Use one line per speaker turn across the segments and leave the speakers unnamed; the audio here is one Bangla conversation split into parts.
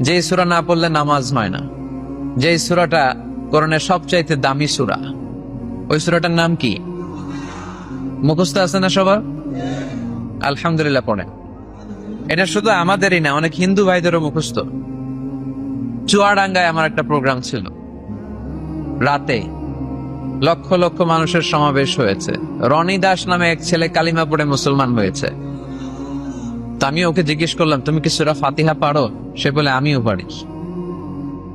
যে সূরা না পড়লে নামাজ হয় না, যে সূরাটা কোরআনের সবচাইতে দামি সূরা, ওই সূরাটার নাম কি? মুখস্থ আছে না সবার? আলহামদুলিল্লাহ পড়েন। এটা শুধু আমাদেরই না, অনেক হিন্দু ভাইদেরও মুখস্থ। চুয়াডাঙ্গায় আমার একটা প্রোগ্রাম ছিল, রাতে লক্ষ লক্ষ মানুষের সমাবেশ হয়েছে। রনি দাস নামে এক ছেলে কালিমা পড়ে মুসলমান হয়েছে। তা আমি ওকে জিজ্ঞেস করলাম, তুমি কি সূরা ফাতিহা পারো? সে বলে, আমিও পারি।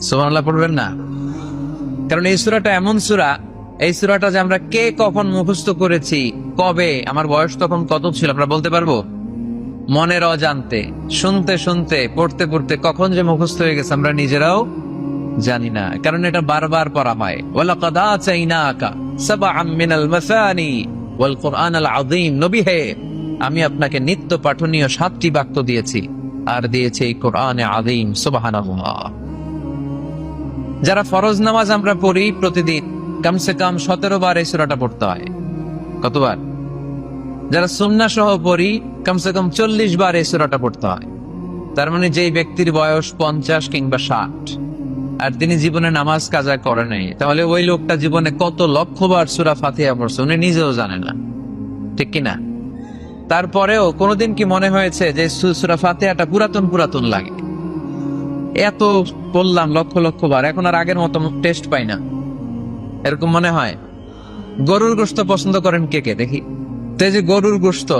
সুবহানাল্লাহ পড়বেন না? কারণ এই সূরাটা এমন সূরা, এই সূরাটা যে আমরা কে কখন মুখস্থ করেছি, কবে, আমার বয়স তখন কত ছিল আমরা বলতে পারবো? মনের অজান্তে, শুনতে শুনতে, পড়তে পড়তে কখন যে মুখস্থ হয়ে গেছে আমরা নিজেরাও জানি না। কারণ এটা বারবার পড়া হয়। ওয়ালাকাদ আতাইনাকা সাবআম মিনাল মাসানি ওয়াল কুরআনাল আযীম। নবী হে, আমি আপনাকে নিত্য পাঠনীয় 7টি বাক্য দিয়েছি, আর দিয়েছি এই কোরআনে আযীম। সুবহানাল্লাহ। যারা ফরজ নামাজ আমরা পড়ি প্রতিদিন, কমসে কম 17 বার এই সূরাটা পড়তে হয়। কতবার? যারা সুন্নাহ সহ পড়ি, কমসে কম 40 বার এই সূরাটা পড়তে হয়। তার মানে যেই ব্যক্তির বয়স 50 কিংবা 60 আর তিনি জীবনে নামাজ কাজা করে নাই, তাহলে ওই লোকটা জীবনে কত লক্ষবার সূরা ফাতিহা পড়ছে উনি নিজেও জানে না, ঠিক কিনা? তারপরেও কোনোদিন কি মনে হয়েছে যে সূরা ফাতিহাটা পুরাতন পুরাতন লাগে? এত পড়লাম লক্ষ লক্ষ বার, এখন আর আগের মতো টেস্ট পাই না, এরকম মনে হয়? গরুর গোশত পছন্দ করেন কে কে দেখি? তো এই যে গরুর গোশত,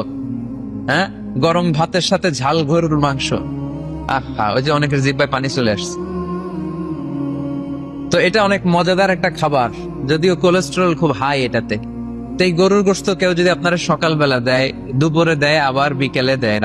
হ্যাঁ, গরম ভাতের সাথে ঝাল গরুর মাংস, আহা, ওই যে অনেকের জিহ্বায় পানি চলে আসছে। তো এটা অনেক মজাদার একটা খাবার, যদিও কোলেস্টেরল খুব হাই এটাতে। তো এই গরুর গোশত কেউ যদি আপনারা সকালবেলা দেয়, দুপুরে দেয়, আবার বিকেলে দেয়,